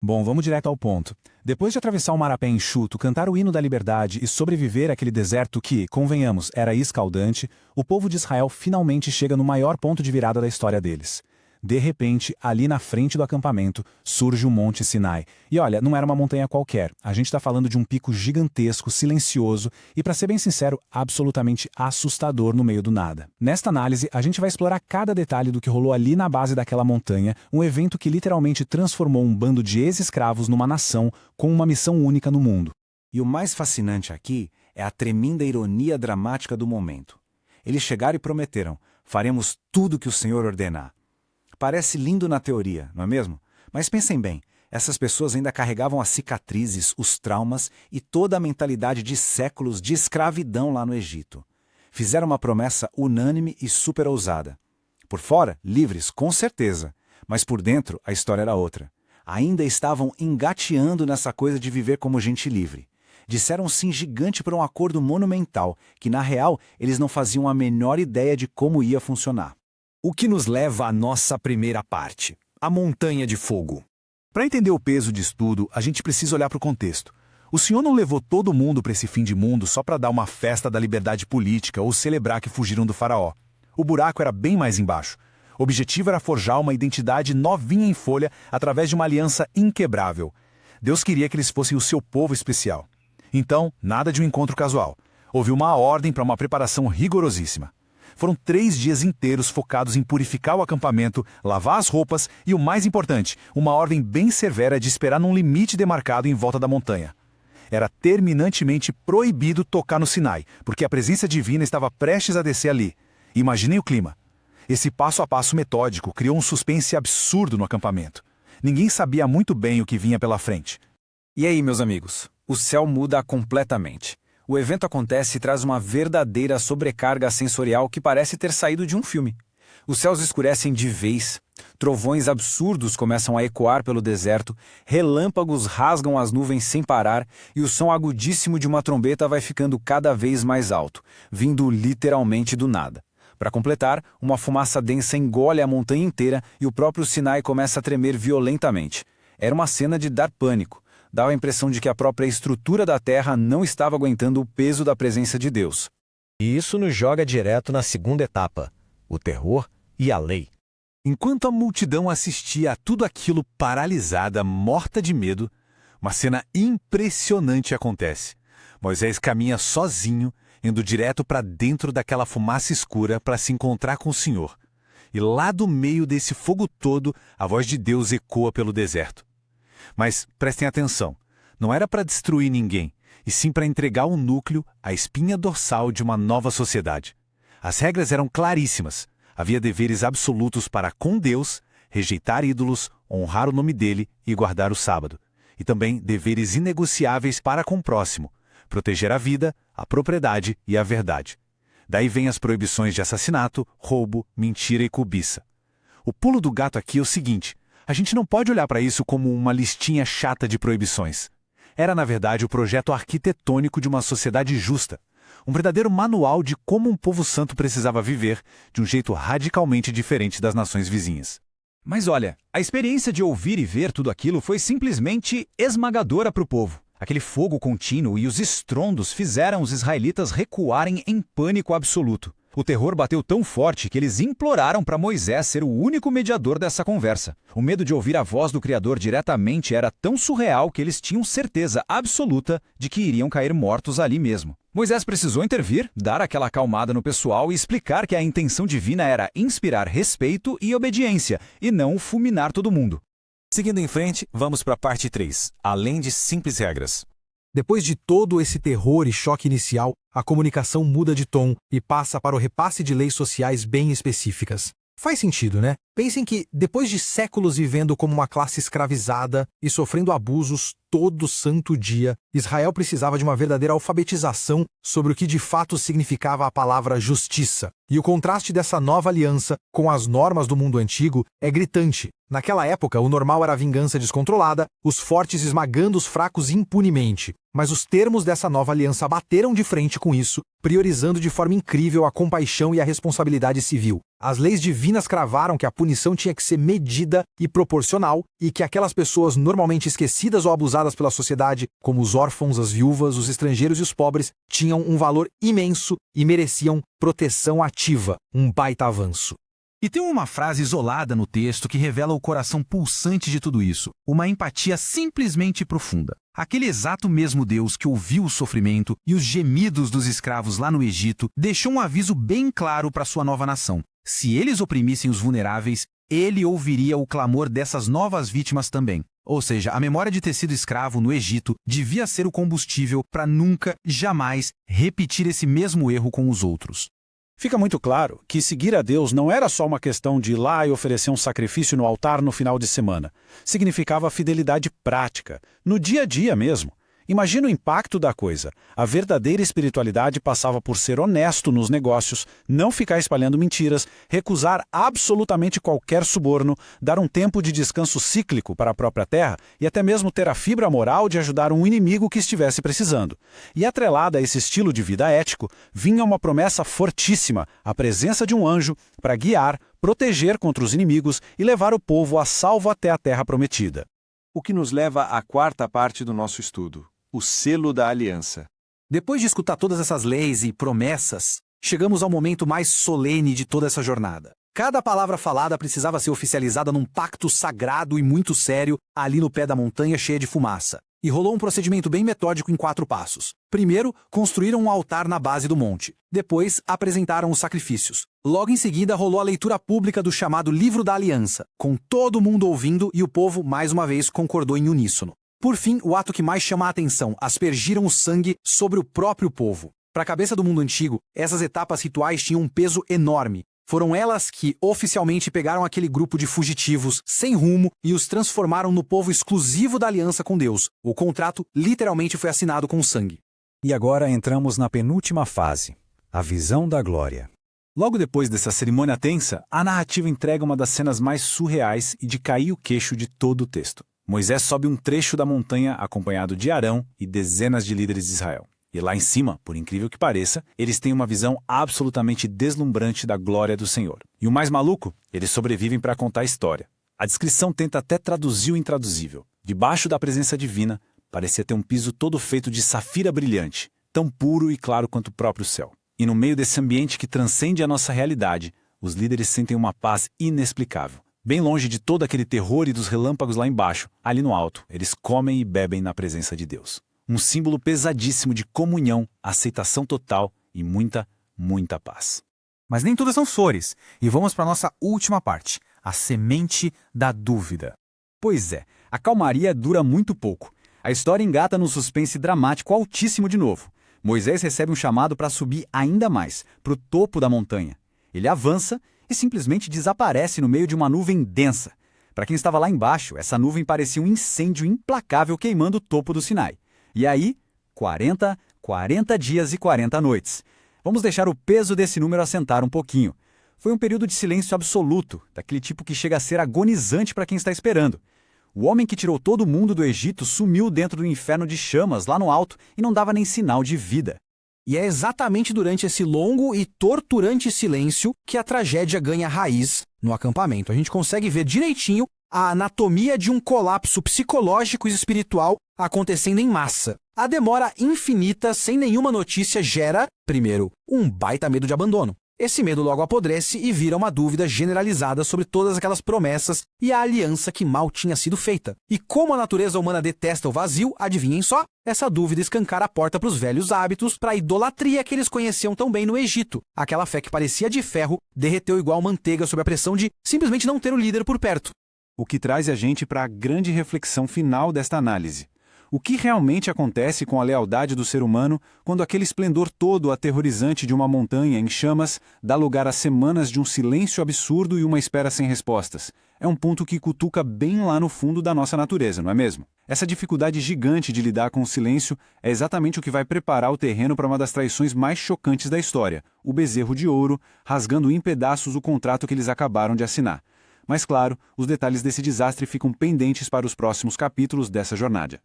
Bom, vamos direto ao ponto. Depois de atravessar o mar a pé enxuto, cantar o hino da liberdade e sobreviver àquele deserto que, convenhamos, era escaldante, o povo de Israel finalmente chega no maior ponto de virada da história deles. De repente, ali na frente do acampamento, surge o Monte Sinai. E olha, não era uma montanha qualquer. A gente está falando de um pico gigantesco, silencioso e, para ser bem sincero, absolutamente assustador no meio do nada. Nesta análise, a gente vai explorar cada detalhe do que rolou ali na base daquela montanha, um evento que literalmente transformou um bando de ex-escravos numa nação com uma missão única no mundo. E o mais fascinante aqui é a tremenda ironia dramática do momento. Eles chegaram e prometeram: faremos tudo o que o Senhor ordenar. Parece lindo na teoria, não é mesmo? Mas pensem bem, essas pessoas ainda carregavam as cicatrizes, os traumas e toda a mentalidade de séculos de escravidão lá no Egito. Fizeram uma promessa unânime e super ousada. Por fora, livres, com certeza, mas por dentro a história era outra. Ainda estavam engateando nessa coisa de viver como gente livre. Disseram sim gigante para um acordo monumental, que na real eles não faziam a menor ideia de como ia funcionar. O que nos leva à nossa primeira parte, a Montanha de Fogo. Para entender o peso disso tudo, a gente precisa olhar para o contexto. O Senhor não levou todo mundo para esse fim de mundo só para dar uma festa da liberdade política ou celebrar que fugiram do faraó. O buraco era bem mais embaixo. O objetivo era forjar uma identidade novinha em folha através de uma aliança inquebrável. Deus queria que eles fossem o seu povo especial. Então, nada de um encontro casual. Houve uma ordem para uma preparação rigorosíssima. Foram 3 dias inteiros focados em purificar o acampamento, lavar as roupas e, o mais importante, uma ordem bem severa de esperar num limite demarcado em volta da montanha. Era terminantemente proibido tocar no Sinai, porque a presença divina estava prestes a descer ali. Imaginem o clima. Esse passo a passo metódico criou um suspense absurdo no acampamento. Ninguém sabia muito bem o que vinha pela frente. E aí, meus amigos? O céu muda completamente. O evento acontece e traz uma verdadeira sobrecarga sensorial que parece ter saído de um filme. Os céus escurecem de vez, trovões absurdos começam a ecoar pelo deserto, relâmpagos rasgam as nuvens sem parar e o som agudíssimo de uma trombeta vai ficando cada vez mais alto, vindo literalmente do nada. Para completar, uma fumaça densa engole a montanha inteira e o próprio Sinai começa a tremer violentamente. Era uma cena de dar pânico. Dava a impressão de que a própria estrutura da Terra não estava aguentando o peso da presença de Deus. E isso nos joga direto na segunda etapa, o terror e a lei. Enquanto a multidão assistia a tudo aquilo paralisada, morta de medo, uma cena impressionante acontece. Moisés caminha sozinho, indo direto para dentro daquela fumaça escura para se encontrar com o Senhor. E lá do meio desse fogo todo, a voz de Deus ecoa pelo deserto. Mas prestem atenção, não era para destruir ninguém, e sim para entregar o núcleo, a espinha dorsal de uma nova sociedade. As regras eram claríssimas, havia deveres absolutos para com Deus, rejeitar ídolos, honrar o nome dele e guardar o sábado. E também deveres inegociáveis para com o próximo, proteger a vida, a propriedade e a verdade. Daí vem as proibições de assassinato, roubo, mentira e cobiça. O pulo do gato aqui é o seguinte: a gente não pode olhar para isso como uma listinha chata de proibições. Era, na verdade, o projeto arquitetônico de uma sociedade justa. Um verdadeiro manual de como um povo santo precisava viver, de um jeito radicalmente diferente das nações vizinhas. Mas olha, a experiência de ouvir e ver tudo aquilo foi simplesmente esmagadora para o povo. Aquele fogo contínuo e os estrondos fizeram os israelitas recuarem em pânico absoluto. O terror bateu tão forte que eles imploraram para Moisés ser o único mediador dessa conversa. O medo de ouvir a voz do Criador diretamente era tão surreal que eles tinham certeza absoluta de que iriam cair mortos ali mesmo. Moisés precisou intervir, dar aquela acalmada no pessoal e explicar que a intenção divina era inspirar respeito e obediência, e não fulminar todo mundo. Seguindo em frente, vamos para a parte 3, além de simples regras. Depois de todo esse terror e choque inicial, a comunicação muda de tom e passa para o repasse de leis sociais bem específicas. Faz sentido, né? Pensem que, depois de séculos vivendo como uma classe escravizada e sofrendo abusos todo santo dia, Israel precisava de uma verdadeira alfabetização sobre o que de fato significava a palavra justiça. E o contraste dessa nova aliança com as normas do mundo antigo é gritante. Naquela época, o normal era a vingança descontrolada, os fortes esmagando os fracos impunemente. Mas os termos dessa nova aliança bateram de frente com isso, priorizando de forma incrível a compaixão e a responsabilidade civil. As leis divinas cravaram que a punição tinha que ser medida e proporcional e que aquelas pessoas normalmente esquecidas ou abusadas pela sociedade, como os órfãos, as viúvas, os estrangeiros e os pobres, tinham um valor imenso e mereciam proteção ativa, um baita avanço. E tem uma frase isolada no texto que revela o coração pulsante de tudo isso, uma empatia simplesmente profunda. Aquele exato mesmo Deus que ouviu o sofrimento e os gemidos dos escravos lá no Egito deixou um aviso bem claro para sua nova nação. Se eles oprimissem os vulneráveis, ele ouviria o clamor dessas novas vítimas também. Ou seja, a memória de ter sido escravo no Egito devia ser o combustível para nunca, jamais, repetir esse mesmo erro com os outros. Fica muito claro que seguir a Deus não era só uma questão de ir lá e oferecer um sacrifício no altar no final de semana. Significava fidelidade prática, no dia a dia mesmo. Imagina o impacto da coisa. A verdadeira espiritualidade passava por ser honesto nos negócios, não ficar espalhando mentiras, recusar absolutamente qualquer suborno, dar um tempo de descanso cíclico para a própria terra e até mesmo ter a fibra moral de ajudar um inimigo que estivesse precisando. E atrelada a esse estilo de vida ético, vinha uma promessa fortíssima, a presença de um anjo para guiar, proteger contra os inimigos e levar o povo a salvo até a terra prometida. O que nos leva à quarta parte do nosso estudo. O selo da aliança. Depois de escutar todas essas leis e promessas, chegamos ao momento mais solene de toda essa jornada. Cada palavra falada precisava ser oficializada num pacto sagrado e muito sério ali no pé da montanha cheia de fumaça. E rolou um procedimento bem metódico em 4 passos. Primeiro, construíram um altar na base do monte. Depois, apresentaram os sacrifícios. Logo em seguida, rolou a leitura pública do chamado Livro da Aliança, com todo mundo ouvindo e o povo, mais uma vez, concordou em uníssono. Por fim, o ato que mais chama a atenção, aspergiram o sangue sobre o próprio povo. Para a cabeça do mundo antigo, essas etapas rituais tinham um peso enorme. Foram elas que, oficialmente, pegaram aquele grupo de fugitivos sem rumo e os transformaram no povo exclusivo da aliança com Deus. O contrato literalmente foi assinado com sangue. E agora entramos na penúltima fase, a visão da glória. Logo depois dessa cerimônia tensa, a narrativa entrega uma das cenas mais surreais e de cair o queixo de todo o texto. Moisés sobe um trecho da montanha acompanhado de Arão e dezenas de líderes de Israel. E lá em cima, por incrível que pareça, eles têm uma visão absolutamente deslumbrante da glória do Senhor. E o mais maluco, eles sobrevivem para contar a história. A descrição tenta até traduzir o intraduzível. Debaixo da presença divina, parecia ter um piso todo feito de safira brilhante, tão puro e claro quanto o próprio céu. E no meio desse ambiente que transcende a nossa realidade, os líderes sentem uma paz inexplicável. Bem longe de todo aquele terror e dos relâmpagos lá embaixo, ali no alto, eles comem e bebem na presença de Deus. Um símbolo pesadíssimo de comunhão, aceitação total e muita, muita paz. Mas nem todas são flores, e vamos para a nossa última parte, a semente da dúvida. Pois é, a calmaria dura muito pouco. A história engata num suspense dramático altíssimo de novo. Moisés recebe um chamado para subir ainda mais, para o topo da montanha. Ele avança e simplesmente desaparece no meio de uma nuvem densa. Para quem estava lá embaixo, essa nuvem parecia um incêndio implacável queimando o topo do Sinai. E aí, 40 dias e 40 noites. Vamos deixar o peso desse número assentar um pouquinho. Foi um período de silêncio absoluto, daquele tipo que chega a ser agonizante para quem está esperando. O homem que tirou todo mundo do Egito sumiu dentro do inferno de chamas lá no alto e não dava nem sinal de vida. E é exatamente durante esse longo e torturante silêncio que a tragédia ganha raiz no acampamento. A gente consegue ver direitinho a anatomia de um colapso psicológico e espiritual acontecendo em massa. A demora infinita, sem nenhuma notícia, gera, primeiro, um baita medo de abandono. Esse medo logo apodrece e vira uma dúvida generalizada sobre todas aquelas promessas e a aliança que mal tinha sido feita. E como a natureza humana detesta o vazio, adivinhem só, essa dúvida escancara a porta para os velhos hábitos, para a idolatria que eles conheciam tão bem no Egito. Aquela fé que parecia de ferro derreteu igual manteiga sob a pressão de simplesmente não ter o líder por perto. O que traz a gente para a grande reflexão final desta análise. O que realmente acontece com a lealdade do ser humano quando aquele esplendor todo aterrorizante de uma montanha em chamas dá lugar a semanas de um silêncio absurdo e uma espera sem respostas? É um ponto que cutuca bem lá no fundo da nossa natureza, não é mesmo? Essa dificuldade gigante de lidar com o silêncio é exatamente o que vai preparar o terreno para uma das traições mais chocantes da história, o bezerro de ouro, rasgando em pedaços o contrato que eles acabaram de assinar. Mas claro, os detalhes desse desastre ficam pendentes para os próximos capítulos dessa jornada.